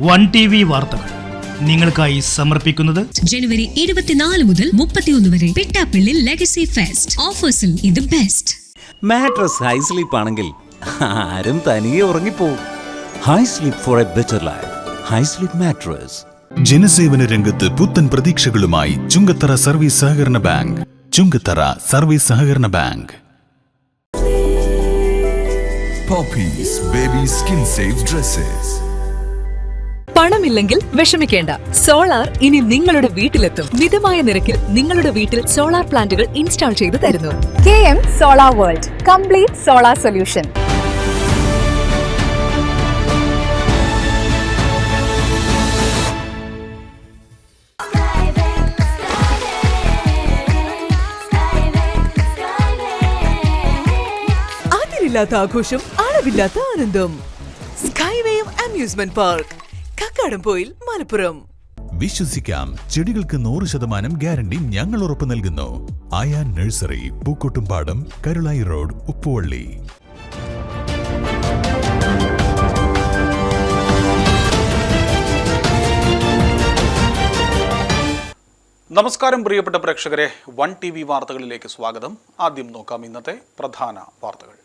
One TV വാർത്തകൾ നിങ്ങൾക്കായി സമർപ്പിക്കുന്നത് ജനുവരി 24 മുതൽ 31 വരെ പിട്ടാപ്പിള്ളി ലെഗസി ഫെസ്റ്റ്. ഓഫേഴ്സിൽ ഇത് ബെസ്റ്റ്. മാട്രസ് ഹൈ സ്ലീപ്പ് ആണെങ്കിൽ ആരും തനിയെ ഉറങ്ങിപ്പോവും. High sleep for a better life. High sleep mattress. ജനസേവന രംഗത്ത് പുത്തൻ പ്രതീക്ഷകളുമായി ചുങ്കത്തറ സർവീസ് സഹകരണ ബാങ്ക്. ചുങ്കത്തറ സർവീസ് സഹകരണ bank. Poppies Baby Skin Safe Dresses. പണമില്ലെങ്കിൽ വിഷമിക്കേണ്ട. സോളാർ ഇനി നിങ്ങളുടെ വീട്ടിലെത്തും. മിതമായ നിരക്കിൽ നിങ്ങളുടെ വീട്ടിൽ സോളാർ പ്ലാന്റുകൾ ഇൻസ്റ്റാൾ ചെയ്തു തരുന്നു. KM Solar World, complete solar solution. അതിരില്ലാത്ത ആഘോഷം, അളവില്ലാത്ത ആനന്ദം. സ്കൈവേയും അമ്യൂസ്മെന്റ് പാർക്ക്, കക്കാടംപൊയിൽ, മലപ്പുറം. വിശ്വസിക്കാം, ചെടികൾക്ക് 100% ഗ്യാരണ്ടി ഞങ്ങൾ ഉറപ്പു നൽകുന്നു. ആയാൻ നഴ്സറി, പൂക്കോട്ടുംപാടം, കരുളായി റോഡ്, ഉപ്പുവള്ളി. നമസ്കാരം പ്രിയപ്പെട്ട പ്രേക്ഷകരെ, വൺ TV വാർത്തകളിലേക്ക് സ്വാഗതം. ആദ്യം നോക്കാം ഇന്നത്തെ പ്രധാന വാർത്തകൾ.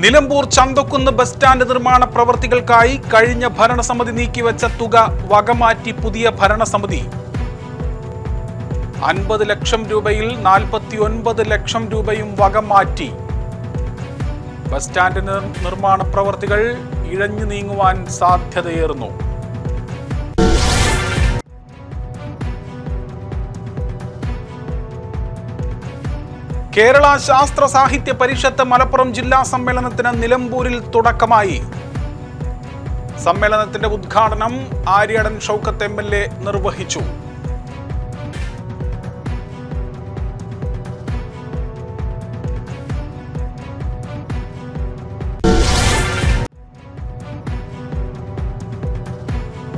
നിലമ്പൂർ ചന്തക്കുന്ന് ബസ് സ്റ്റാൻഡ് നിർമ്മാണ പ്രവൃത്തികൾക്കായി കഴിഞ്ഞ ഭരണസമിതി നീക്കിവെച്ച തുക വകമാറ്റി പുതിയ ഭരണസമിതി. 50 ലക്ഷം രൂപയിൽ 49 ലക്ഷം രൂപയും വകമാറ്റി. ബസ് സ്റ്റാൻഡ് നിർമ്മാണ പ്രവൃത്തികൾ ഇഴഞ്ഞു നീങ്ങുവാൻ സാധ്യതയേറുന്നു. കേരള ശാസ്ത്ര സാഹിത്യ പരിഷത്ത് മലപ്പുറം ജില്ലാ സമ്മേളനത്തിന് നിലമ്പൂരിൽ തുടക്കമായി. സമ്മേളനത്തിന്റെ ഉദ്ഘാടനം ആര്യടൻ ഷൗക്കത്ത് MLA നിർവഹിച്ചു.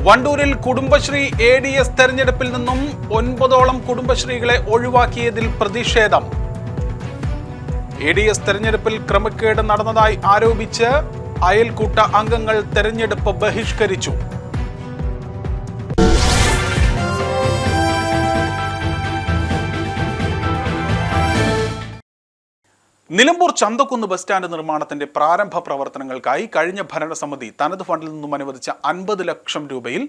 വണ്ടൂരിൽ കുടുംബശ്രീ ADS തെരഞ്ഞെടുപ്പിൽ നിന്നും 9ഓളം കുടുംബശ്രീകളെ ഒഴിവാക്കിയതിൽ പ്രതിഷേധം. ADS തെരഞ്ഞെടുപ്പിൽ ക്രമക്കേട് നടന്നതായി ആരോപിച്ച് അയൽക്കൂട്ട അംഗങ്ങൾ തെരഞ്ഞെടുപ്പ് ബഹിഷ്കരിച്ചു. നിലമ്പൂർ ചന്തക്കുന്ന് ബസ് സ്റ്റാൻഡ് നിർമ്മാണത്തിന്റെ പ്രാരംഭ പ്രവർത്തനങ്ങൾക്കായി കഴിഞ്ഞ ഭരണസമിതി തനത് ഫണ്ടിൽ നിന്നും അനുവദിച്ച 50 ലക്ഷം രൂപയിൽ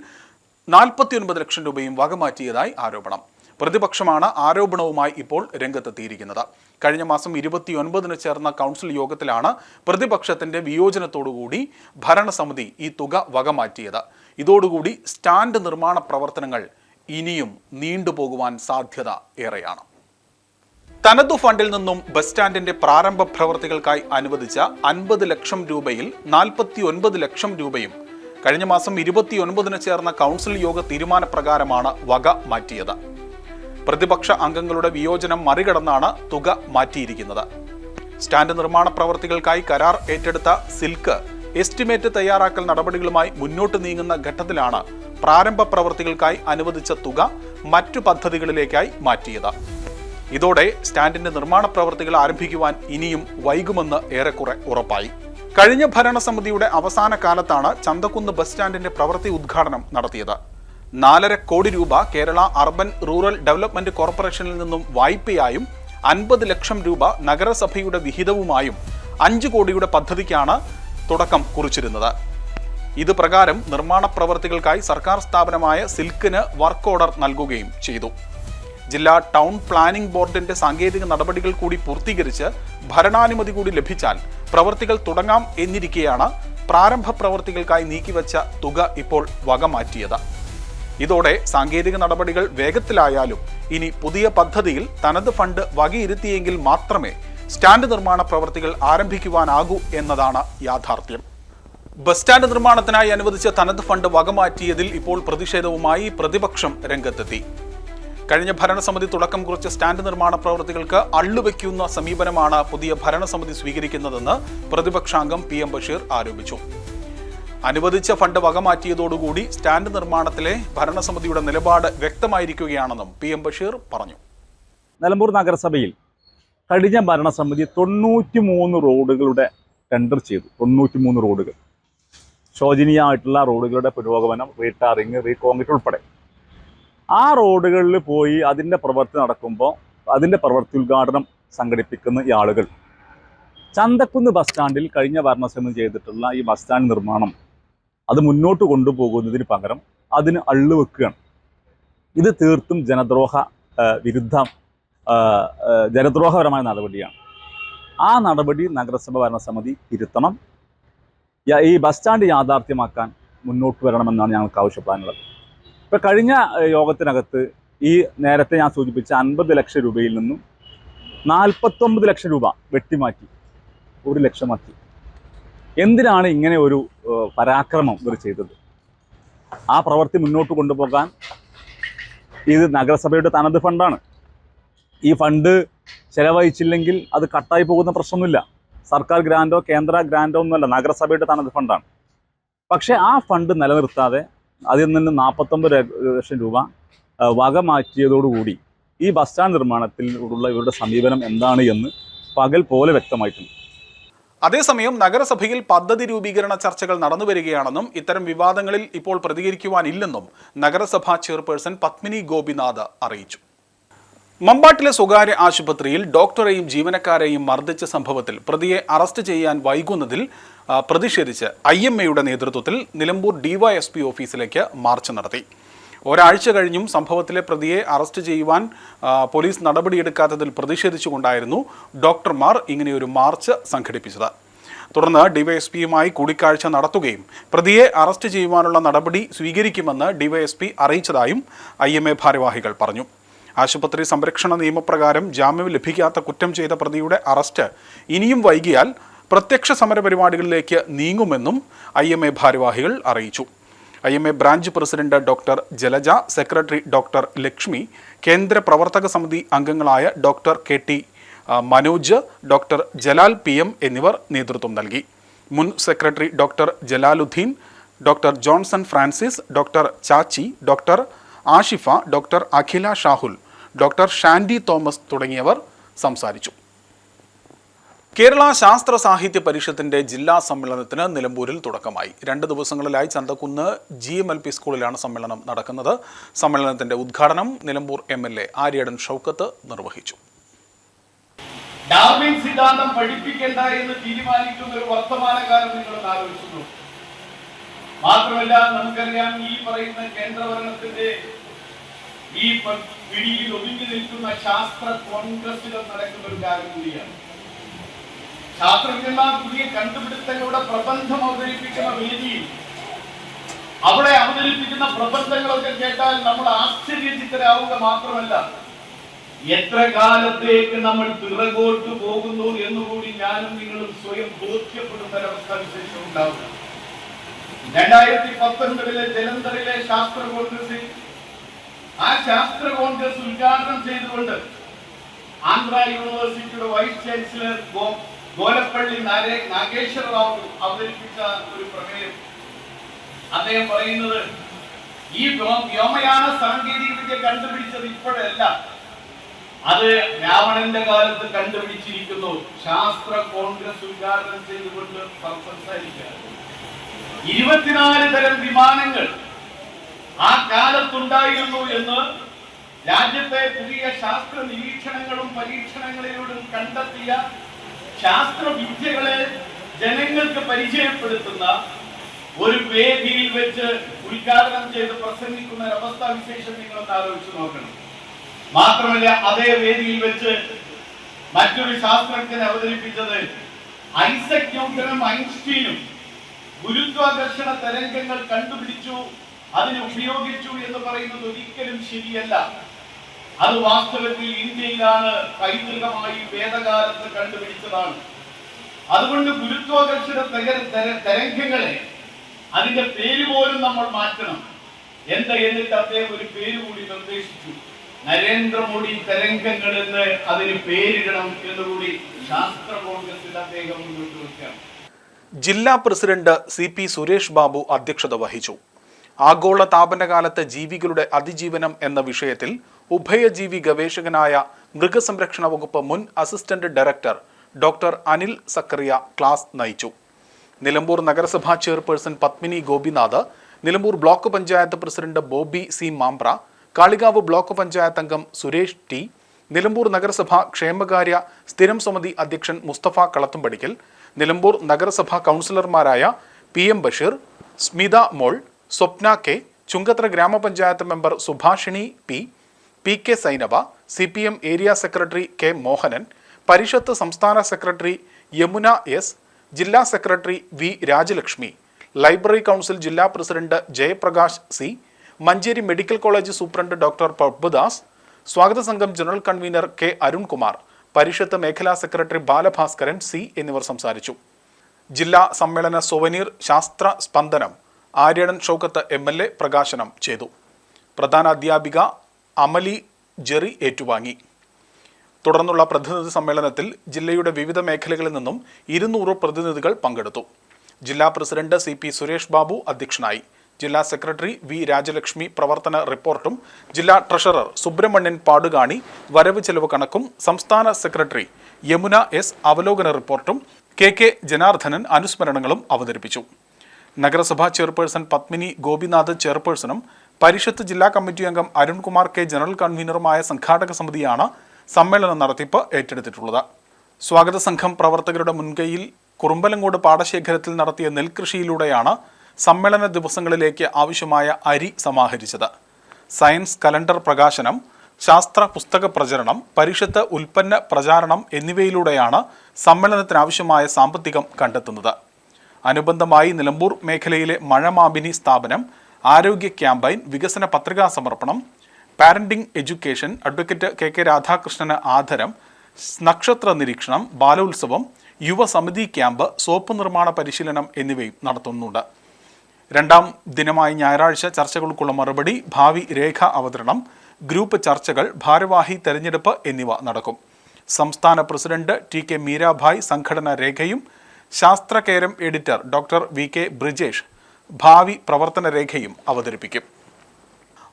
49 ലക്ഷം രൂപയും വകമാറ്റിയതായി ആരോപണം. പ്രതിപക്ഷമാണ് ആരോപണവുമായി ഇപ്പോൾ രംഗത്തെത്തിയിരിക്കുന്നത്. കഴിഞ്ഞ മാസം 29-ന് ചേർന്ന കൗൺസിൽ യോഗത്തിലാണ് പ്രതിപക്ഷത്തിന്റെ വിയോജനത്തോടുകൂടി ഭരണസമിതി ഈ തുക വകമാറ്റിയത്. ഇതോടുകൂടി സ്റ്റാൻഡ് നിർമ്മാണ പ്രവർത്തനങ്ങൾ ഇനിയും നീണ്ടുപോകുവാൻ സാധ്യത ഏറെയാണ്. തനതു ഫണ്ടിൽ നിന്നും ബസ് സ്റ്റാൻഡിന്റെ പ്രാരംഭ പ്രവർത്തികൾക്കായി അനുവദിച്ച 50 ലക്ഷം രൂപയിൽ 49 ലക്ഷം രൂപയും കഴിഞ്ഞ മാസം 29-ന് ചേർന്ന കൗൺസിൽ യോഗ തീരുമാനപ്രകാരമാണ് വക മാറ്റിയത്. പ്രതിപക്ഷ അംഗങ്ങളുടെ വിയോജനം മറികടന്നാണ് തുക മാറ്റിയിരിക്കുന്നത്. സ്റ്റാൻഡ് നിർമ്മാണ പ്രവർത്തികൾക്കായി കരാർ ഏറ്റെടുത്ത സിൽക്ക് എസ്റ്റിമേറ്റ് തയ്യാറാക്കൽ നടപടികളുമായി മുന്നോട്ട് നീങ്ങുന്ന ഘട്ടത്തിലാണ് പ്രാരംഭ പ്രവർത്തികൾക്കായി അനുവദിച്ച തുക മറ്റു പദ്ധതികളിലേക്കായി മാറ്റിയത്. ഇതോടെ സ്റ്റാൻഡിന്റെ നിർമ്മാണ പ്രവർത്തികൾ ആരംഭിക്കുവാൻ ഇനിയും വൈകുമെന്ന് ഏറെക്കുറെ ഉറപ്പായി. കഴിഞ്ഞ ഭരണസമിതിയുടെ അവസാന കാലത്താണ് ചന്തക്കുന്ന് ബസ് സ്റ്റാൻഡിന്റെ പ്രവൃത്തി ഉദ്ഘാടനം നടത്തിയത്. 4.5 കോടി രൂപ കേരള അർബൻ റൂറൽ ഡെവലപ്മെന്റ് കോർപ്പറേഷനിൽ നിന്നും വായ്പയായും 50 ലക്ഷം രൂപ നഗരസഭയുടെ വിഹിതവുമായും 5 കോടിയുടെ പദ്ധതിക്കാണ് തുടക്കം കുറിച്ചിരുന്നത്. ഇത് പ്രകാരം നിർമ്മാണ പ്രവർത്തികൾക്കായി സർക്കാർ സ്ഥാപനമായ സിൽക്കിന് വർക്ക് ഓർഡർ നൽകുകയും ചെയ്തു. ജില്ലാ ടൗൺ പ്ലാനിംഗ് ബോർഡിന്റെ സാങ്കേതിക നടപടികൾ കൂടി പൂർത്തീകരിച്ച് ഭരണാനുമതി കൂടി ലഭിച്ചാൽ പ്രവർത്തികൾ തുടങ്ങാം എന്നിരിക്കെയാണ് പ്രാരംഭ പ്രവർത്തികൾക്കായി നീക്കിവെച്ച തുക ഇപ്പോൾ വകമാറ്റിയത്. ഇതോടെ സാങ്കേതിക നടപടികൾ വേഗത്തിലായാലും ഇനി പുതിയ പദ്ധതിയിൽ തനത് ഫണ്ട് വകയിരുത്തിയെങ്കിൽ മാത്രമേ സ്റ്റാൻഡ് നിർമ്മാണ പ്രവർത്തികൾ ആരംഭിക്കുവാനാകൂ എന്നതാണ് യാഥാർത്ഥ്യം. ബസ് സ്റ്റാൻഡ് നിർമ്മാണത്തിനായി അനുവദിച്ച തനത് ഫണ്ട് വകമാറ്റിയതിൽ ഇപ്പോൾ പ്രതിഷേധവുമായി പ്രതിപക്ഷം രംഗത്തെത്തി. കഴിഞ്ഞ ഭരണസമിതി തുടക്കം കുറിച്ച സ്റ്റാൻഡ് നിർമ്മാണ പ്രവൃത്തികൾക്ക് അള്ളുവെക്കുന്ന സമീപനമാണ് പുതിയ ഭരണസമിതി സ്വീകരിക്കുന്നതെന്ന് പ്രതിപക്ഷാംഗം PM ബഷീർ ആരോപിച്ചു. അനുവദിച്ച ഫണ്ട് വകമാറ്റിയതോടുകൂടി സ്റ്റാൻഡ് നിർമ്മാണത്തിലെ ഭരണസമിതിയുടെ നിലപാട് വ്യക്തമായിരിക്കുകയാണെന്നും PM ബഷീർ പറഞ്ഞു. നിലമ്പൂർ നഗരസഭയിൽ കഴിഞ്ഞ ഭരണസമിതി 93 റോഡുകളുടെ ടെൻഡർ ചെയ്തു. 93 റോഡുകൾ, ശോചനീയമായിട്ടുള്ള റോഡുകളുടെ പുരോഗമനം, റീടാറിങ്, റീകോൺക്രീറ്റ് ഉൾപ്പെടെ. ആ റോഡുകളിൽ പോയി അതിൻ്റെ പ്രവൃത്തി നടക്കുമ്പോൾ അതിൻ്റെ പ്രവൃത്തി ഉദ്ഘാടനം സംഘടിപ്പിക്കുന്ന ഈ ആളുകൾ ചന്തക്കുന്ന് ബസ് സ്റ്റാൻഡിൽ കഴിഞ്ഞ ഭരണസമിതി ചെയ്തിട്ടുള്ള ഈ ബസ് സ്റ്റാൻഡ് നിർമ്മാണം അത് മുന്നോട്ട് കൊണ്ടുപോകുന്നതിന് പകരം അതിന് അള്ളുവെക്കുകയാണ്. ഇത് തീർത്തും ജനദ്രോഹപരമായ നടപടിയാണ്. ആ നടപടി നഗരസഭ ഭരണസമിതി തിരുത്തണം. ഈ ബസ് സ്റ്റാൻഡ് യാഥാർത്ഥ്യമാക്കാൻ മുന്നോട്ട് വരണമെന്നാണ് ഞങ്ങൾക്ക് ആവശ്യപ്പെടാനുള്ളത്. ഇപ്പോൾ കഴിഞ്ഞ യോഗത്തിനകത്ത് ഈ നേരത്തെ ഞാൻ സൂചിപ്പിച്ച 50 ലക്ഷം രൂപയിൽ നിന്നും 49 ലക്ഷം രൂപ വെട്ടിമാറ്റി 1 ലക്ഷമാക്കി. എന്തിനാണ് ഇങ്ങനെ ഒരു പരാക്രമം ഇവർ ചെയ്തത്? ആ പ്രവൃത്തി മുന്നോട്ട് കൊണ്ടുപോകാൻ ഇത് നഗരസഭയുടെ തനത് ഫണ്ടാണ്. ഈ ഫണ്ട് ചെലവഴിച്ചില്ലെങ്കിൽ അത് കട്ടായി പോകുന്ന പ്രശ്നമൊന്നുമില്ല. സർക്കാർ ഗ്രാൻഡോ കേന്ദ്ര ഗ്രാൻഡോ ഒന്നുമല്ല, നഗരസഭയുടെ തനത് ഫണ്ടാണ്. പക്ഷേ ആ ഫണ്ട് നിലനിർത്താതെ അതിൽ നിന്ന് 49 ലക്ഷം രൂപ വക മാറ്റിയതോടുകൂടി ഈ ബസ് സ്റ്റാൻഡ് നിർമ്മാണത്തിലുള്ള ഇവരുടെ സമീപനം എന്താണ് എന്ന് പകൽ പോലെ വ്യക്തമായിട്ടുണ്ട്. അതേസമയം നഗരസഭയിൽ പദ്ധതി രൂപീകരണ ചർച്ചകൾ നടന്നുവരികയാണെന്നും ഇത്തരം വിവാദങ്ങളിൽ ഇപ്പോൾ പ്രതികരിക്കുവാനില്ലെന്നും നഗരസഭാ ചെയർപേഴ്സൺ പത്മിനി ഗോപിനാഥ് അറിയിച്ചു. മമ്പാട്ടിലെ സ്വകാര്യ ആശുപത്രിയിൽ ഡോക്ടറെയും ജീവനക്കാരെയും മർദ്ദിച്ച സംഭവത്തിൽ പ്രതിയെ അറസ്റ്റ് ചെയ്യാൻ വൈകുന്നതിൽ പ്രതിഷേധിച്ച് IMAയുടെ നേതൃത്വത്തിൽ നിലമ്പൂർ DYSP ഓഫീസിലേക്ക് മാർച്ച് നടത്തി. ഒരാഴ്ച കഴിഞ്ഞും സംഭവത്തിലെ പ്രതിയെ അറസ്റ്റ് ചെയ്യുവാൻ പോലീസ് നടപടിയെടുക്കാത്തതിൽ പ്രതിഷേധിച്ചുകൊണ്ടായിരുന്നു ഡോക്ടർമാർ ഇങ്ങനെയൊരു മാർച്ച് സംഘടിപ്പിച്ചത്. തുടർന്ന് DYSPയുമായി കൂടിക്കാഴ്ച നടത്തുകയും പ്രതിയെ അറസ്റ്റ് ചെയ്യുവാനുള്ള നടപടി സ്വീകരിക്കുമെന്ന് DYSP അറിയിച്ചതായും IMA ഭാരവാഹികൾ പറഞ്ഞു. ആശുപത്രി സംരക്ഷണ നിയമപ്രകാരം ജാമ്യം ലഭിക്കാത്ത കുറ്റം ചെയ്ത പ്രതിയുടെ അറസ്റ്റ് ഇനിയും വൈകിയാൽ പ്രത്യക്ഷ സമരപരിപാടികളിലേക്ക് നീങ്ങുമെന്നും IMA ഭാരവാഹികൾ അറിയിച്ചു. IMA branch president doctor Jalaja, secretary doctor Lakshmi, കേന്ദ്ര പ്രവർത്തക സമിതി അംഗങ്ങളായ doctor KT Manoj, doctor Jalal PM എന്നിവർ നേതൃത്വം നൽകി. മുൻ secretary doctor Jalaluddin, doctor Johnson Francis, doctor Chachi, doctor Ashifa, doctor Akhila Shahul, doctor Shandy Thomas തുടങ്ങിയവർ സംസാരിച്ചു. കേരള ശാസ്ത്ര സാഹിത്യ പരിഷത്തിന്റെ ജില്ലാ സമ്മേളനത്തിന് നിലമ്പൂരിൽ തുടക്കമായി. 2 ദിവസങ്ങളിലായി ചന്തക്കുന്ന് GMLP സ്കൂളിലാണ് സമ്മേളനം നടക്കുന്നത്. സമ്മേളനത്തിന്റെ ഉദ്ഘാടനം നിലമ്പൂർ MLA ആര്യടൻ ഷൗക്കത്ത് നിർവഹിച്ചു. ഡാർവിൻ സിദ്ധാന്തം പഠിപ്പിക്കേണ്ട എന്ന് തീരുമാനിക്കുന്ന ഒരു വർത്തമാനകാലം നിങ്ങൾ ആലോചിച്ചു. മാത്രമല്ല, നമുക്കറിയാം ഈ പറയുന്ന കേന്ദ്രഭരണത്തിന്റെ ഈ പിടിയിൽ ഒതുങ്ങി നിൽക്കുന്ന ശാസ്ത്ര കോൺഗ്രസുകൾ നടക്കുന്ന ഒരു കാര്യം കൂടിയാണ്. ശാസ്ത്രജ്ഞന്മാർ പുതിയ കണ്ടുപിടുത്തങ്ങളുടെ പ്രബന്ധം അവതരിപ്പിക്കുന്ന വേദിയിൽ അവിടെ അവതരിപ്പിക്കുന്ന പ്രബന്ധങ്ങളൊക്കെ കേട്ടാൽ നമ്മൾ ആശ്ചര്യചിത്തരാവുക മാത്രമല്ല, എത്ര കാലത്തേക്ക് നമ്മൾ പിറകോട്ട് പോകുന്നു എന്നുകൂടി ഞാനും നിങ്ങളും സ്വയം ബോധ്യപ്പെടുന്ന ഒരവസ്ഥ വിശേഷം ഉണ്ടാവുക. 2019 ജലന്ധറിലെ ശാസ്ത്ര കോൺഗ്രസിൽ ആ ശാസ്ത്ര കോൺഗ്രസ് ഉദ്ഘാടനം ചെയ്തുകൊണ്ട് ആന്ധ്ര യൂണിവേഴ്സിറ്റിയുടെ വൈസ് ചാൻസലർ ഗോലപ്പള്ളി നാഗേശ്വര റാവു അവതരിപ്പിച്ച ഒരു പ്രമേയം. അദ്ദേഹം പറയുന്നത് ഈ വ്യോമയാന സാങ്കേതിക വിദ്യ കണ്ടുപിടിച്ചത് ഇപ്പോഴല്ല, അത് രാവണന്റെ കാലത്ത് കണ്ടുപിടിച്ചിരിക്കുന്നു. ശാസ്ത്ര കോൺഗ്രസ് ഉദ്ഘാടനം ചെയ്തുകൊണ്ട് സംസാരിക്കുക. 24 തരം വിമാനങ്ങൾ ആ കാലത്തുണ്ടായിരുന്നു എന്ന് രാജ്യത്തെ പുതിയ ശാസ്ത്ര നിരീക്ഷണങ്ങളും പരീക്ഷണങ്ങളിലൂടെ കണ്ടെത്തിയ ശാസ്ത്രവിദ്യകളെ ജനങ്ങൾക്ക് പരിചയപ്പെടുത്തുന്ന ഒരു വേദിയിൽ വെച്ച് ഉദ്ഘാടനം ചെയ്ത് പ്രസംഗിക്കുന്ന ഒരവസ്ഥാ വിശേഷം നിങ്ങളൊന്ന് ആലോചിച്ച് നോക്കണം. മാത്രമല്ല, അതേ വേദിയിൽ വെച്ച് മറ്റൊരു ശാസ്ത്രജ്ഞൻ അവതരിപ്പിച്ചത് ഐസക് ന്യൂട്ടനും ഐൻസ്റ്റീനും ഗുരുത്വാകർഷണ തരംഗങ്ങൾ കണ്ടുപിടിച്ചു, അതിനെ ഉപയോഗിച്ചു എന്ന് പറയുന്നത് ഒരിക്കലും ശരിയല്ല. അത് വാസ്തവത്തിൽ ഇന്ത്യയിലാണ് പൈതൃകമായി വേദകാലത്ത് കണ്ടുപിടിച്ചതാണ്. അതുകൊണ്ട് ഗുരുത്വാകർഷണ തരംഗങ്ങളെ അതിന്റെ പേര് പോലും നമ്മൾ മാറ്റണം. എന്നിട്ട് അദ്ദേഹം ഒരു പേര് കൂടി നിർദ്ദേശിച്ചു, നരേന്ദ്രമോദി തരംഗങ്ങൾ എന്ന് അതിന് പേരിടണം എന്നുകൂടി ശാസ്ത്ര കോൺഗ്രസിൽ അദ്ദേഹം മുന്നോട്ട് വെക്കാം. ജില്ലാ പ്രസിഡന്റ് CP സുരേഷ് ബാബു അധ്യക്ഷത വഹിച്ചു. ആഗോള താപന കാലത്ത് ജീവികളുടെ അതിജീവനം എന്ന വിഷയത്തിൽ ഉഭയജീവി ഗവേഷകനായ മൃഗസംരക്ഷണ വകുപ്പ് മുൻ assistant director doctor Anil Zachariah class നയിച്ചു. നിലമ്പൂർ നഗരസഭാ chairperson Padmini Gopinath, Nilambur block panchayat president Bobby C Mambra, Kalikavu block panchayat അംഗം സുരേഷ് ടി, നിലമ്പൂർ നഗരസഭ ക്ഷേമകാര്യ സ്ഥിരം സമിതി അധ്യക്ഷൻ മുസ്തഫ കളത്തുംപടിക്കൽ, നിലമ്പൂർ നഗരസഭാ കൗൺസിലർമാരായ PM ബഷീർ, സ്മിത മോൾ, സ്വപ്ന കെ, ചുങ്കത്ര ഗ്രാമപഞ്ചായത്ത് member Subhashini PK Sainaba, CPM area secretary K Mohanan, Parishad സംസ്ഥാന സെക്രട്ടറി യമുന S, ജില്ലാ secretary V Rajalakshmi, library council ജില്ലാ പ്രസിഡന്റ് Jayaprakash C, Manjeri medical college superintendent doctor Prabhudas, സ്വാഗത സംഘം general convener K Arunkumar, Parishad മേഖലാ സെക്രട്ടറി ബാലഭാസ്കരൻ C എന്നിവർ സംസാരിച്ചു. ജില്ലാ സമ്മേളന സൊവനീർ ശാസ്ത്ര സ്പന്ദനം ആര്യടൻ ഷൗക്കത്ത് MLA പ്രകാശനം ചെയ്തു. പ്രധാന അധ്യാപിക അമലി ജെറി ഏറ്റുവാങ്ങി. തുടർന്നുള്ള പ്രതിനിധി സമ്മേളനത്തിൽ ജില്ലയുടെ വിവിധ മേഖലകളിൽ നിന്നും 200 പ്രതിനിധികൾ പങ്കെടുത്തു. ജില്ലാ പ്രസിഡന്റ് CP സുരേഷ് ബാബു അധ്യക്ഷനായി. ജില്ലാ സെക്രട്ടറി V രാജലക്ഷ്മി പ്രവർത്തന റിപ്പോർട്ടും, ജില്ലാ ട്രഷറർ സുബ്രഹ്മണ്യൻ പാടുകാണി വരവ് ചെലവ് കണക്കും, സംസ്ഥാന സെക്രട്ടറി യമുന S അവലോകന റിപ്പോർട്ടും, KK ജനാർദ്ദനൻ അനുസ്മരണങ്ങളും അവതരിപ്പിച്ചു. നഗരസഭാ ചെയർപേഴ്സൺ പത്മിനി ഗോപിനാഥ് ചെയർപേഴ്സണും പരിഷത്ത് ജില്ലാ കമ്മിറ്റി അംഗം അരുൺകുമാർ K ജനറൽ കൺവീനറുമായ സംഘാടക സമിതിയാണ് സമ്മേളന നടത്തിപ്പ് ഏറ്റെടുത്തിട്ടുള്ളത്. സ്വാഗത സംഘം പ്രവർത്തകരുടെ മുൻകൈയിൽ കുറുമ്പലങ്കോട് പാടശേഖരത്തിൽ നടത്തിയ നെൽകൃഷിയിലൂടെയാണ് സമ്മേളന ദിവസങ്ങളിലേക്ക് ആവശ്യമായ അരി സമാഹരിച്ചത്. സയൻസ് കലണ്ടർ പ്രകാശനം, ശാസ്ത്ര പുസ്തക പ്രചരണം, പരിഷത്ത് ഉൽപ്പന്ന പ്രചാരണം എന്നിവയിലൂടെയാണ് സമ്മേളനത്തിനാവശ്യമായ സാമ്പത്തികം കണ്ടെത്തുന്നത്. അനുബന്ധമായി നിലമ്പൂർ മേഖലയിലെ മഴമാപിനി സ്ഥാപനം, ആരോഗ്യ ക്യാമ്പയിൻ, വികസന പത്രികാ സമർപ്പണം, പാരന്റിംഗ് എഡ്യൂക്കേഷൻ, അഡ്വക്കേറ്റ് KK രാധാകൃഷ്ണന് ആദരം, നക്ഷത്ര നിരീക്ഷണം, ബാലോത്സവം, യുവസമിതി ക്യാമ്പ്, സോപ്പ് നിർമ്മാണ പരിശീലനം എന്നിവയും നടത്തുന്നുണ്ട്. രണ്ടാം ദിനമായ ഞായറാഴ്ച ചർച്ചകൾക്കുള്ള മറുപടി, ഭാവി രേഖ അവതരണം, ഗ്രൂപ്പ് ചർച്ചകൾ, ഭാരവാഹി തെരഞ്ഞെടുപ്പ് എന്നിവ നടക്കും. സംസ്ഥാന പ്രസിഡന്റ് TK മീരാഭായ് സംഘടനാ രേഖയും, ശാസ്ത്രകേരം എഡിറ്റർ ഡോക്ടർ VK ബ്രിജേഷ് ഭാവി പ്രവർത്തന രേഖയും അവതരിപ്പിക്കും.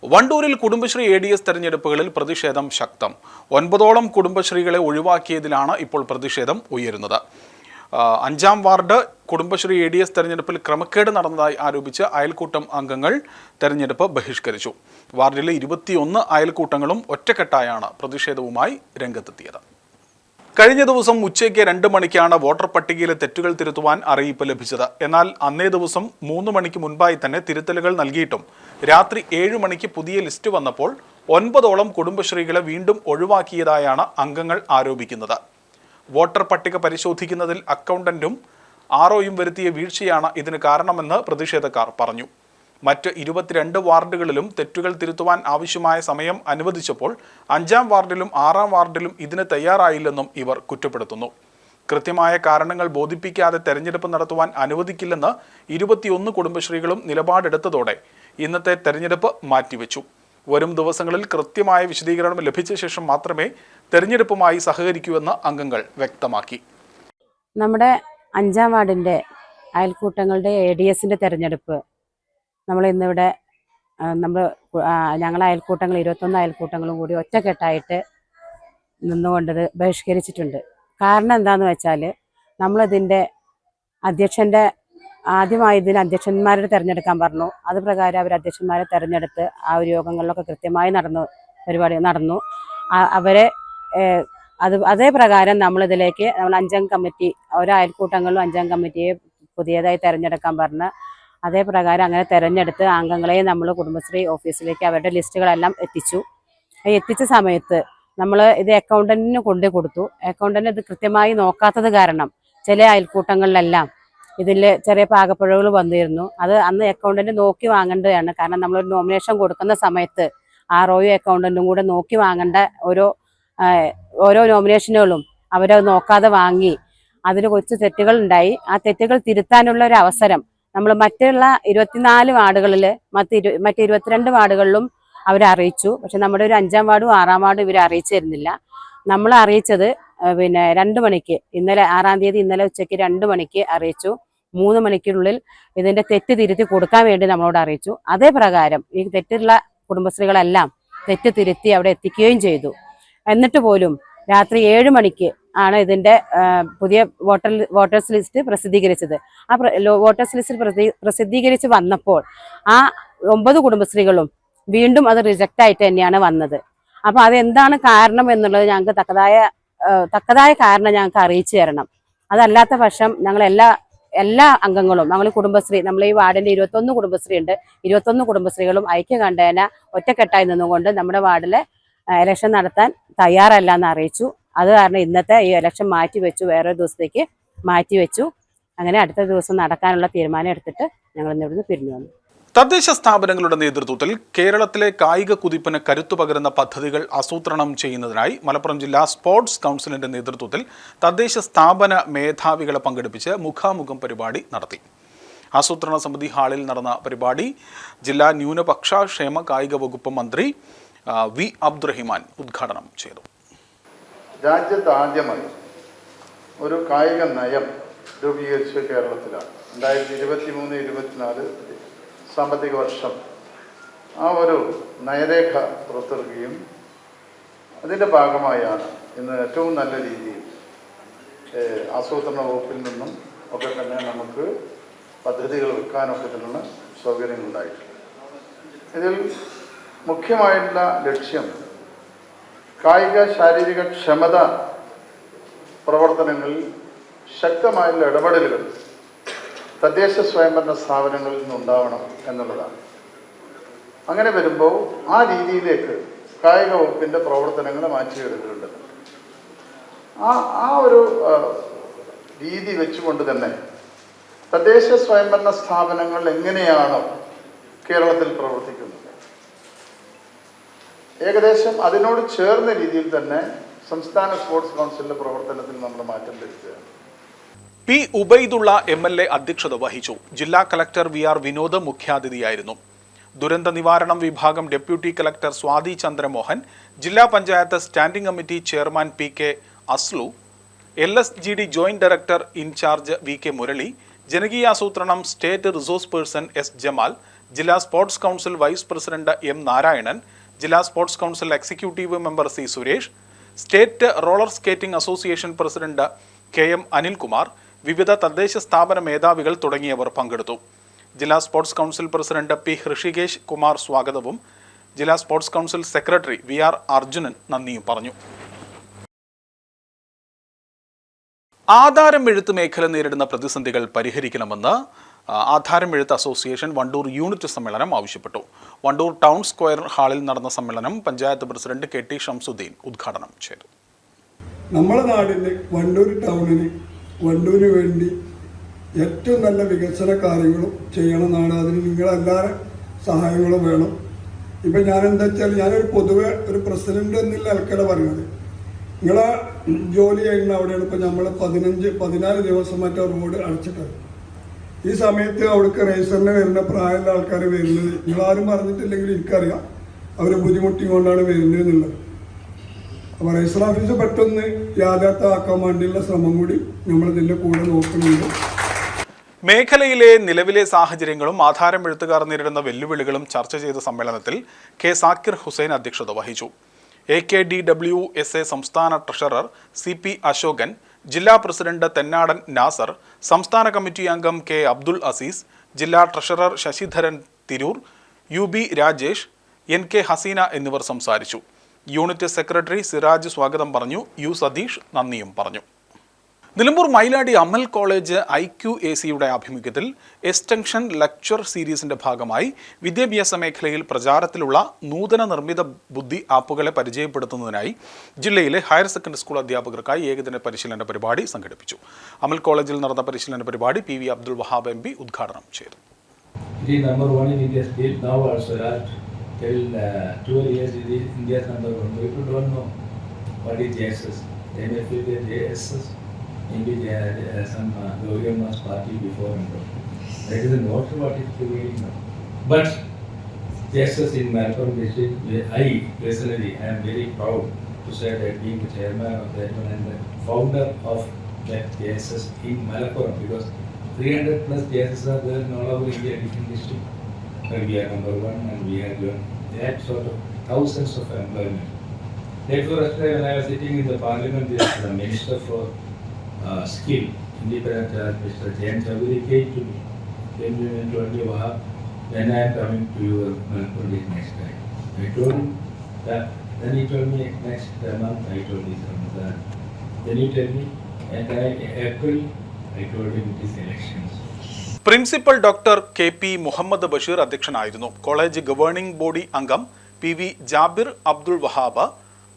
വണ്ടൂരിൽ കുടുംബശ്രീ ADS തെരഞ്ഞെടുപ്പുകളിൽ പ്രതിഷേധം ശക്തം. 9ഓളം കുടുംബശ്രീകളെ ഒഴിവാക്കിയതിലാണ് ഇപ്പോൾ പ്രതിഷേധം ഉയരുന്നത്. 5-ാം വാർഡ് കുടുംബശ്രീ ADS തെരഞ്ഞെടുപ്പിൽ ക്രമക്കേട് നടന്നതായി ആരോപിച്ച് അയൽക്കൂട്ടം അംഗങ്ങൾ തെരഞ്ഞെടുപ്പ് ബഹിഷ്കരിച്ചു. വാർഡിലെ 21 അയൽക്കൂട്ടങ്ങളും ഒറ്റക്കെട്ടായാണ് പ്രതിഷേധവുമായി രംഗത്തെത്തിയത്. കഴിഞ്ഞ ദിവസം ഉച്ചയ്ക്ക് 2 മണിക്കാണ് വോട്ടർ പട്ടികയിലെ തെറ്റുകൾ തിരുത്തുവാൻ അറിയിപ്പ് ലഭിച്ചത്. എന്നാൽ അന്നേ ദിവസം 3 മണിക്ക് മുൻപായി തന്നെ തിരുത്തലുകൾ നൽകിയിട്ടും രാത്രി 7 മണിക്ക് പുതിയ ലിസ്റ്റ് വന്നപ്പോൾ 9ഓളം കുടുംബശ്രീകളെ വീണ്ടും ഒഴിവാക്കിയതായാണ് അംഗങ്ങൾ ആരോപിക്കുന്നത്. വോട്ടർ പട്ടിക പരിശോധിക്കുന്നതിൽ അക്കൗണ്ടന്റും ROയും വരുത്തിയ വീഴ്ചയാണ് ഇതിന് കാരണമെന്ന് പ്രതിഷേധക്കാർ പറഞ്ഞു. മറ്റ് 22 വാർഡുകളിലും തെറ്റുകൾ തിരുത്തുവാൻ ആവശ്യമായ സമയം അനുവദിച്ചപ്പോൾ 5-ാം വാർഡിലും 6-ാം വാർഡിലും ഇതിന് തയ്യാറായില്ലെന്നും ഇവർ കുറ്റപ്പെടുത്തുന്നു. കൃത്യമായ കാരണങ്ങൾ ബോധിപ്പിക്കാതെ തെരഞ്ഞെടുപ്പ് നടത്തുവാൻ അനുവദിക്കില്ലെന്ന് 21 കുടുംബശ്രീകളും നിലപാടെടുത്തതോടെ ഇന്നത്തെ തെരഞ്ഞെടുപ്പ് മാറ്റിവെച്ചു. വരും ദിവസങ്ങളിൽ കൃത്യമായ വിശദീകരണം ലഭിച്ച ശേഷം മാത്രമേ തെരഞ്ഞെടുപ്പുമായി സഹകരിക്കൂവെന്ന് അംഗങ്ങൾ വ്യക്തമാക്കി. നമ്മുടെ 5-ാം വാർഡിൻ്റെ അയൽക്കൂട്ടങ്ങളുടെ ADSന്റെ തെരഞ്ഞെടുപ്പ് നമ്മൾ ഇന്നിവിടെ ഞങ്ങൾ അയൽക്കൂട്ടങ്ങൾ 21 അയൽക്കൂട്ടങ്ങളും കൂടി ഒറ്റക്കെട്ടായിട്ട് നിന്നുകൊണ്ടത് ബഹിഷ്കരിച്ചിട്ടുണ്ട്. കാരണം എന്താണെന്ന് വെച്ചാൽ നമ്മളിതിൻ്റെ ആദ്യമായി ഇതിന് അധ്യക്ഷന്മാരെ തിരഞ്ഞെടുക്കാൻ പറഞ്ഞു. അത് പ്രകാരം അവർ അധ്യക്ഷന്മാരെ തിരഞ്ഞെടുത്ത് ആ ഒരു യോഗങ്ങളിലൊക്കെ കൃത്യമായി പരിപാടി നടന്നു. അവരെ അതേ പ്രകാരം നമ്മൾ 5-അംഗ കമ്മിറ്റി, ഓരോ അയൽക്കൂട്ടങ്ങളിലും 5-അംഗ കമ്മിറ്റിയെ പുതിയതായി തിരഞ്ഞെടുക്കാൻ പറഞ്ഞ് അതേ പ്രകാരം അങ്ങനെ തിരഞ്ഞെടുത്ത് അംഗങ്ങളെ നമ്മൾ കുടുംബശ്രീ ഓഫീസിലേക്ക് അവരുടെ ലിസ്റ്റുകളെല്ലാം എത്തിച്ച സമയത്ത് നമ്മൾ ഇത് അക്കൗണ്ടന്റിന് കൊണ്ടു കൊടുത്തു. അക്കൗണ്ടന്റ് ഇത് കൃത്യമായി നോക്കാത്തത് കാരണം ചില അയൽക്കൂട്ടങ്ങളിലെല്ലാം ഇതിൽ ചെറിയ പാകപ്പിഴകൾ വന്നിരുന്നു. അത് അന്ന് അക്കൗണ്ടന്റ് നോക്കി വാങ്ങേണ്ടതാണ്. കാരണം നമ്മളൊരു നോമിനേഷൻ കൊടുക്കുന്ന സമയത്ത് ROയും അക്കൗണ്ടന്റും കൂടെ നോക്കി വാങ്ങേണ്ട ഓരോ നോമിനേഷനുകളും അവരത് നോക്കാതെ വാങ്ങി. അതിൽ കുറച്ച് തെറ്റുകൾ ഉണ്ടായി. ആ തെറ്റുകൾ തിരുത്താനുള്ള ഒരു അവസരം നമ്മൾ മറ്റുള്ള 24 വാർഡുകളിൽ മറ്റ് 22 വാർഡുകളിലും അവരെ അറിയിച്ചു. പക്ഷെ നമ്മുടെ ഒരു 5-ാം വാർഡും 6-ാം വാർഡും ഇവരെ അറിയിച്ചിരുന്നില്ല. നമ്മൾ അറിയിച്ചത് 2 മണിക്ക്, ഇന്നലെ 6-ാം തീയതി ഇന്നലെ ഉച്ചയ്ക്ക് 2 മണിക്ക് അറിയിച്ചു. 3 മണിക്കുള്ളിൽ ഇതിന്റെ തെറ്റ് തിരുത്തി കൊടുക്കാൻ വേണ്ടി നമ്മളോട് അറിയിച്ചു. അതേ പ്രകാരം ഈ തെറ്റുള്ള കുടുംബശ്രീകളെല്ലാം തെറ്റ് തിരുത്തി അവിടെ എത്തിക്കുകയും ചെയ്തു. എന്നിട്ട് പോലും രാത്രി 7 മണിക്ക് ആണ് ഇതിൻ്റെ പുതിയ വോട്ടേഴ്സ് ലിസ്റ്റ് പ്രസിദ്ധീകരിച്ചത്. ആ വോട്ടേഴ്സ് ലിസ്റ്റ് പ്രസിദ്ധീകരിച്ച് വന്നപ്പോൾ ആ 9 കുടുംബശ്രീകളും വീണ്ടും അത് റിജക്റ്റ് ആയിട്ട് തന്നെയാണ് വന്നത്. അപ്പോൾ അതെന്താണ് കാരണം എന്നുള്ളത് ഞങ്ങൾക്ക് തക്കതായ കാരണം ഞങ്ങൾക്ക് അറിയിച്ചു തരണം. അതല്ലാത്ത പക്ഷം ഞങ്ങൾ എല്ലാ അംഗങ്ങളും, നമ്മൾ കുടുംബശ്രീ, നമ്മൾ ഈ വാർഡിൽ 21 കുടുംബശ്രീ ഉണ്ട്. 21 കുടുംബശ്രീകളും ഐക്യകണ്ഠേന ഒറ്റക്കെട്ടായി നിന്നുകൊണ്ട് നമ്മുടെ വാർഡിലെ ഇലക്ഷൻ നടത്താൻ തയ്യാറല്ല എന്ന് അറിയിച്ചു. അത് കാരണം ഇന്നത്തെ ഈ ഇലക്ഷൻ മാറ്റിവെച്ചു, വേറൊരു ദിവസത്തേക്ക് മാറ്റിവെച്ചു. അങ്ങനെ അടുത്ത ദിവസം നടക്കാനുള്ള തീരുമാനം എടുത്തിട്ട് ഞങ്ങൾ ഇന്നിവിടുന്ന് പിരിഞ്ഞു വന്നു. തദ്ദേശ സ്ഥാപനങ്ങളുടെ നേതൃത്വത്തിൽ കേരളത്തിലെ കായിക കുതിപ്പിന് കരുത്തു പകരുന്ന പദ്ധതികൾ ആസൂത്രണം ചെയ്യുന്നതിനായി മലപ്പുറം ജില്ലാ സ്പോർട്സ് കൗൺസിലിന്റെ നേതൃത്വത്തിൽ തദ്ദേശ സ്ഥാപന മേധാവികളെ പങ്കെടുപ്പിച്ച് മുഖാമുഖം പരിപാടി നടത്തി. ആസൂത്രണ സമിതി ഹാളിൽ നടന്ന പരിപാടി ജില്ലാ ന്യൂനപക്ഷ ക്ഷേമ കായിക വകുപ്പ് മന്ത്രി വി അബ്ദുറഹിമാൻ ഉദ്ഘാടനം ചെയ്തു. രാജ്യത്ത് ആദ്യമായി ഒരു കായിക നയം രൂപീകരിച്ച കേരളത്തിലാണ്. 2023-24 സാമ്പത്തിക വർഷം ആ ഒരു നയരേഖ പുറത്തിറക്കുകയും അതിൻ്റെ ഭാഗമായാണ് ഇന്ന് ഏറ്റവും നല്ല രീതിയിൽ ആസൂത്രണ വകുപ്പിൽ നിന്നും ഒക്കെ തന്നെ നമുക്ക് പദ്ധതികൾ വെക്കാനൊക്കെ തന്നെയുള്ള സൗകര്യങ്ങളുണ്ടായിട്ടുണ്ട്. ഇതിൽ മുഖ്യമായിട്ടുള്ള ലക്ഷ്യം കായിക ശാരീരിക ക്ഷമത പ്രവർത്തനങ്ങളിൽ ശക്തമായുള്ള ഇടപെടലുകൾ തദ്ദേശ സ്വയംഭരണ സ്ഥാപനങ്ങളിൽ നിന്നുണ്ടാവണം എന്നുള്ളതാണ്. അങ്ങനെ വരുമ്പോൾ ആ രീതിയിലേക്ക് കായിക വകുപ്പിൻ്റെ പ്രവർത്തനങ്ങൾ മാറ്റിയെടുക്കുന്നുണ്ട്. ആ ഒരു രീതി വെച്ചുകൊണ്ട് തന്നെ തദ്ദേശ സ്വയംഭരണ സ്ഥാപനങ്ങൾ എങ്ങനെയാണോ കേരളത്തിൽ പ്രവർത്തിക്കുന്നത്, ഏകദേശം അതിനോട് ചേർന്ന രീതിയിൽ തന്നെ സംസ്ഥാന സ്പോർട്സ് കൗൺസിലിന്റെ പ്രവർത്തനത്തിൽ നമ്മൾ മാറ്റം വരുത്തുകയാണ്. പി ഉബൈദുള്ള MLA അധ്യക്ഷത വഹിച്ചു. ജില്ലാ കളക്ടർ VR വിനോദ് മുഖ്യാതിഥിയായിരുന്നു. ദുരന്ത നിവാരണം വിഭാഗം ഡെപ്യൂട്ടി കളക്ടർ സ്വാതി ചന്ദ്രമോഹൻ, ജില്ലാ panchayat standing committee chairman PK Aslu, LSGD joint director incharge VK Murali, ജനകീയാസൂത്രണം state resource person S Jamal, ജില്ലാ sports council vice president M Narayanan, ജില്ലാ sports council executive member C Suresh, state roller skating association president KM Anilkumar, വിവിധ തദ്ദേശ സ്ഥാപന മേധാവികൾ തുടങ്ങിയവർ പങ്കെടുത്തു. ജില്ലാ sports council president P Hrishikesh Kumar സ്വാഗതവും ജില്ലാ sports council secretary VR Arjunan നന്ദിയും പറഞ്ഞു. ആധാരം എഴുത്ത് മേഖല നേരിടുന്ന പ്രതിസന്ധികൾ പരിഹരിക്കണമെന്ന് ആധാരം എഴുത്ത് അസോസിയേഷൻ വണ്ടൂർ യൂണിറ്റ് സമ്മേളനം ആവശ്യപ്പെട്ടു. വണ്ടൂർ ടൗൺ സ്ക്വയർ ഹാളിൽ നടന്ന സമ്മേളനം പഞ്ചായത്ത് പ്രസിഡന്റ് KT ഷംസുദ്ദീൻ ഉദ്ഘാടനം ചെയ്തു. നമ്മുടെ നാടിന് വണ്ടൂർ ടൗണിന് വണ്ടൂരിന് വേണ്ടി ഏറ്റവും നല്ല വികസന കാര്യങ്ങളും ചെയ്യണമെന്നാണ്. അതിന് നിങ്ങളെല്ലാവരും സഹായങ്ങളും വേണം. ഇപ്പം ഞാനെന്താ വെച്ചാൽ ഞാനൊരു പൊതുവെ ഒരു പ്രസിഡന്റ് എന്നുള്ള ആൾക്കാരെ പറയുന്നത്, നിങ്ങളെ ജോലി ചെയ്യുന്ന അവിടെയാണ് ഇപ്പോൾ നമ്മൾ 14 ദിവസം മറ്റേ റോഡ് അടച്ചിട്ടത്. ഈ സമയത്ത് അവിടേക്ക് റേസറിന് വരുന്ന പ്രായമുള്ള ആൾക്കാർ വരുന്നത് നിങ്ങളാരും പറഞ്ഞിട്ടില്ലെങ്കിൽ എനിക്കറിയാം, അവർ ബുദ്ധിമുട്ടിക്കൊണ്ടാണ് വരുന്നത് എന്നുള്ളത്. അപ്പോൾ രജിസ്റ്റർ ഓഫീസ് പെട്ടെന്ന് യാഥാർത്ഥ്യമാക്കാൻ വേണ്ടിയുള്ള ശ്രമം കൂടി നമ്മളിതിൻ്റെ കൂടെ നോക്കുന്നുണ്ട്. മേഖലയിലെ നിലവിലെ സാഹചര്യങ്ങളും ആധാരം എഴുത്തുകാർ നേരിടുന്ന വെല്ലുവിളികളും ചർച്ച ചെയ്ത സമ്മേളനത്തിൽ K സാക്കിർ ഹുസൈൻ അധ്യക്ഷത വഹിച്ചു. AKDWSA സംസ്ഥാന ട്രഷറർ CP അശോകൻ, ജില്ലാ പ്രസിഡന്റ് തെന്നാടൻ നാസർ, സംസ്ഥാന കമ്മിറ്റി അംഗം K അബ്ദുൾ അസീസ്, ജില്ലാ treasurer Sasidharan Tirur, UB Rajesh, NK Haseena എന്നിവർ സംസാരിച്ചു. യൂണിറ്റ് സെക്രട്ടറി സിറാജ് സ്വാഗതം പറഞ്ഞു. U സതീഷ് നന്ദിയും പറഞ്ഞു. നിലമ്പൂർ മൈലാടി അമൽ കോളേജ് IQACയുടെ ആഭിമുഖ്യത്തിൽ എക്സ്റ്റൻഷൻ ലെക്ചർ സീരീസിന്റെ ഭാഗമായി വിദ്യാഭ്യാസ മേഖലയിൽ പ്രചാരത്തിലുള്ള നൂതന നിർമ്മിത ബുദ്ധി ആപ്പുകളെ പരിചയപ്പെടുത്തുന്നതിനായി ജില്ലയിലെ ഹയർ സെക്കൻഡറി സ്കൂൾ അധ്യാപകർക്കായി ഏകദിന പരിശീലന പരിപാടി സംഘടിപ്പിച്ചു. അമൽ കോളേജിൽ നടന്ന പരിശീലന പരിപാടി PV അബ്ദുൾ വഹാബ് MP ഉദ്ഘാടനം ചെയ്തു. Till 12 years India's number 1. People don't know what is JSS. They may feel that JSS, maybe they had some glorious party before and all. That is not what is prevailing now. But JSS in Malappuram district, I personally am very proud to say that being the chairman of that one and the founder of that JSS in Malappuram, because 300 plus JSS are there in all over India, different districts. But we are number 1 and we have done that sort of thousands of employment. Therefore, yesterday when I was sitting in the parliament, the Minister for Skill, Independent Mr. James Chavuri came to me and told me, Wahab, when I am coming to your Malpur next time. I told him that. Then he told me next month. I told him Ramadan. Then he told me, and April. I told him it is elections. Principal doctor KP Muhammad Basheer അധ്യക്ഷനായിരുന്നു. College governing body അംഗം PV Jabir Abdul Wahab,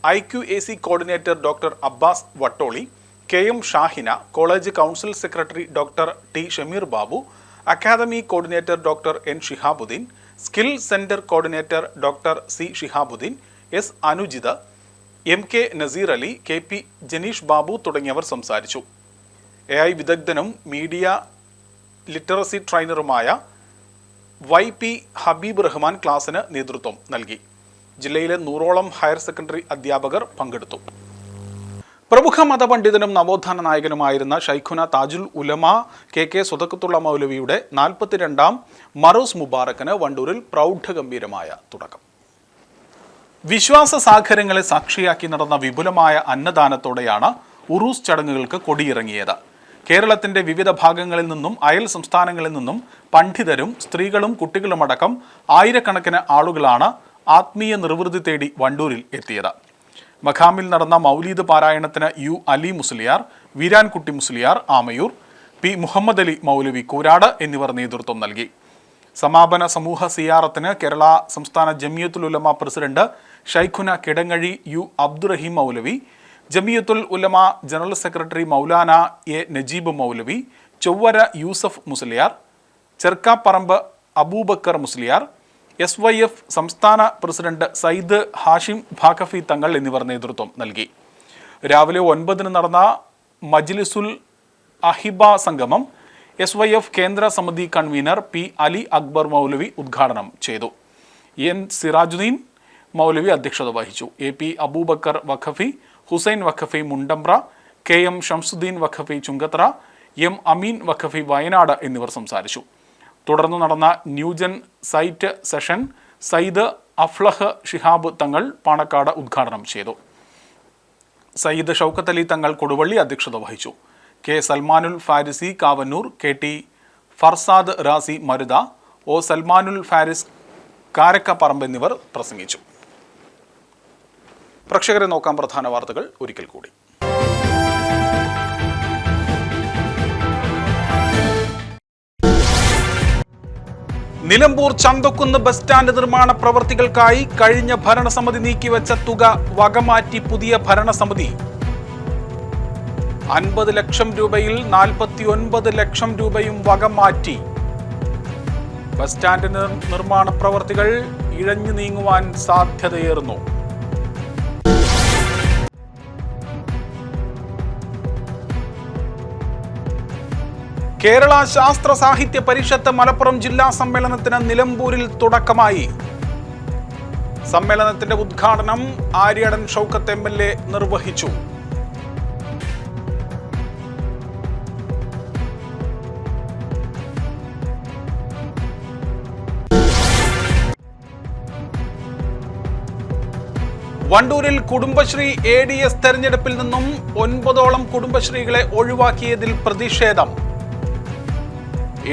IQAC coordinator doctor Abbas Vattoli, KM Shahina, college council secretary doctor T Shameer Babu, academy coordinator doctor N Shihabuddin, skill centre coordinator doctor C Shihabuddin, S Anujitha, MK Naseer Ali, KP Janeesh Babu തുടങ്ങിയവർ സംസാരിച്ചു. AI വിദഗ്ധനും media literacy ട്രെയിനറുമായ YP Habeeb Rahman ക്ലാസിന് നേതൃത്വം നൽകി. ജില്ലയിലെ 100ഓളം ഹയർ സെക്കൻഡറി അധ്യാപകർ പങ്കെടുത്തു. പ്രമുഖ മതപണ്ഡിതനും നവോത്ഥാന നായകനുമായിരുന്ന ഷൈഖുന താജുൽ ഉലമ KK സ്വതക്കത്തുള്ള മൗലവിയുടെ 42ാം മറൂസ് മുബാറക്കിന് വണ്ടൂരിൽ പ്രൗഢഗംഭീരമായ തുടക്കം. വിശ്വാസ സാഗരങ്ങളെ സാക്ഷിയാക്കി നടന്ന വിപുലമായ അന്നദാനത്തോടെയാണ് ഉറൂസ് ചടങ്ങുകൾക്ക് കൊടിയിറങ്ങിയത്. കേരളത്തിന്റെ വിവിധ ഭാഗങ്ങളിൽ നിന്നും അയൽ സംസ്ഥാനങ്ങളിൽ നിന്നും പണ്ഡിതരും സ്ത്രീകളും കുട്ടികളുമടക്കം ആയിരക്കണക്കിന് ആളുകളാണ് ആത്മീയ നിർവൃതി തേടി വണ്ടൂരിൽ എത്തിയത്. മഖാമിൽ നടന്ന മൗലീദ് പാരായണത്തിന് U അലി മുസ്ലിയാർ, വീരാൻകുട്ടി മുസ്ലിയാർ ആമയൂർ, P മുഹമ്മദ് അലി മൗലവി കൂരാട് എന്നിവർ നേതൃത്വം നൽകി. സമാപന സമൂഹ സിയാറത്തിന് കേരള സംസ്ഥാന Jamiathul Ulama president Shaikhuna Kidangazhi U Abdurahim Moulavi, Jamiathul Ulama general secretary Maulana A Najeeb Moulavi, Chowwara Yusuf Musliyar, Cherkkaparamba Aboobacker Musliyar, SYF സംസ്ഥാന പ്രസിഡന്റ് സയ്യിദ് ഹാഷിം ഭാഖഫി തങ്ങൾ എന്നിവർ നേതൃത്വം നൽകി. രാവിലെ 9 നടന്ന മജ്ലിസുൽ അഹിബ സംഗമം SYF കേന്ദ്ര സമിതി കൺവീനർ P അലി അക്ബർ മൗലവി ഉദ്ഘാടനം ചെയ്തു. N സിറാജുദ്ദീൻ മൗലവി അധ്യക്ഷത വഹിച്ചു. AP Abubakar വഖഫി, Hussain വഖഫി Mundambra, KM Shamsuddin വഖഫി Chungathara, M അമീൻ വഖഫി വയനാട് എന്നിവർ സംസാരിച്ചു. തുടർന്ന് നടന്ന new gen sight session Sayyid Aflah Shihab Thangal Panakkad ഉദ്ഘാടനം ചെയ്തു. സയ്യിദ് ഷൗക്കത്ത് അലി തങ്ങൾ കൊടുവള്ളി അധ്യക്ഷത വഹിച്ചു. K Salmanul Farisi Kavannur, KT Farsad Razi Marutha, O Salmanul Faris കാരക്കപ്പറമ്പ് എന്നിവർ പ്രസംഗിച്ചു. പ്രേക്ഷകരെ നോക്കാം പ്രധാന വാർത്തകൾ ഒരിക്കൽ കൂടി. നിലമ്പൂർ ചന്തക്കുന്ന് ബസ് സ്റ്റാൻഡ് നിർമ്മാണ പ്രവൃത്തികൾക്കായി കഴിഞ്ഞ ഭരണസമിതി നീക്കിവെച്ച തുക വകമാറ്റി പുതിയ ഭരണസമിതി. 50 ലക്ഷം രൂപയിൽ 49 ലക്ഷം രൂപയും വകമാറ്റി. ബസ് സ്റ്റാൻഡ് നിർമ്മാണ പ്രവൃത്തികൾ ഇഴഞ്ഞു നീങ്ങുവാൻ സാധ്യതയേറുന്നു. കേരള ശാസ്ത്ര സാഹിത്യ പരിഷത്ത് മലപ്പുറം ജില്ലാ സമ്മേളനത്തിന് നിലമ്പൂരിൽ തുടക്കമായി. സമ്മേളനത്തിന്റെ ഉദ്ഘാടനം ആര്യടൻ ഷൗക്കത്ത് MLA നിർവഹിച്ചു. വണ്ടൂരിൽ കുടുംബശ്രീ ADS തെരഞ്ഞെടുപ്പിൽ നിന്നും 9ഓളം കുടുംബശ്രീകളെ ഒഴിവാക്കിയതിൽ പ്രതിഷേധം.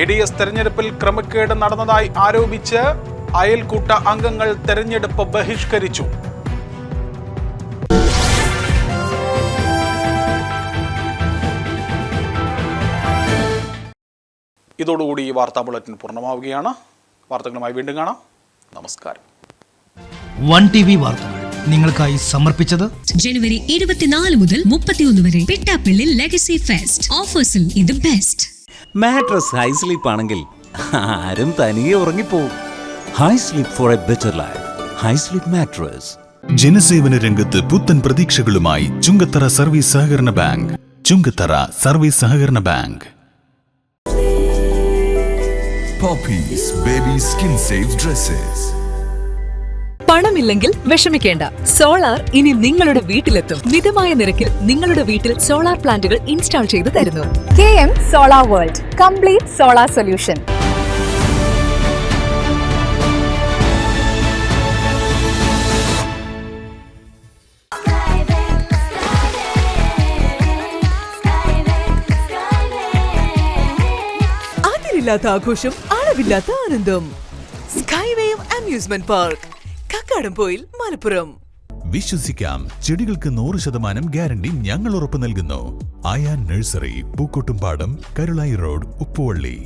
ADS തെരഞ്ഞെടുപ്പിൽ ക്രമക്കേട് നടന്നതായി ആരോപിച്ച് അയൽക്കൂട്ട അംഗങ്ങൾ തെരഞ്ഞെടുപ്പ് ബഹിഷ്കരിച്ചു. ഇതോടുകൂടി ഈ വാർത്താ ബുള്ളറ്റിൻ പൂർണ്ണമാവുകയാണ്. വാർത്തകളുമായി വീണ്ടും കാണാം. നമസ്കാരം. 1TV വാർത്തകൾ നിങ്ങൾക്കായി സമർപ്പിച്ചത് ജനുവരി 24 മുതൽ 31 വരെ പിട്ടാപ്പിള്ളി ലെഗസി ഫെസ്റ്റ്. ഓഫേഴ്സിൽ ഇത് ബെസ്റ്റ്. മാട്രസ് ഹൈ സ്ലീപ്പ് ആണെങ്കിൽ ആരും തനിയെ ഉറങ്ങിപ്പോവും. High sleep for a better life. High sleep mattress. ജനസേവന രംഗത്ത് പുത്തൻ പ്രതീക്ഷകളുമായി ചുങ്കത്തറ സർവീസ് സഹകരണ ബാങ്ക്. ചുങ്കത്തറ സർവീസ് സഹകരണ bank. Poppies Baby Skin Safe Dresses. പണമില്ലെങ്കിൽ വിഷമിക്കേണ്ട. സോളാർ ഇനി നിങ്ങളുടെ വീട്ടിലെത്തും. മിതമായ നിരക്കിൽ നിങ്ങളുടെ വീട്ടിൽ സോളാർ പ്ലാന്റുകൾ ഇൻസ്റ്റാൾ ചെയ്തു തരുന്നു. KM Solar World, complete solar solution. അളവില്ലാത്ത ആഘോഷം, അളവില്ലാത്ത ആനന്ദം. Skywave amusement park, Kakkadampoyil, Malappuram. വിശ്വസിക്കാം, ചെടികൾക്ക് 100% ഗ്യാരണ്ടി ഞങ്ങൾ ഉറപ്പ് നൽകുന്നു. ആയാ നഴ്സറി, പൂക്കോട്ടുംപാടം, കരുളായി റോഡ്, ഉപ്പുവള്ളി.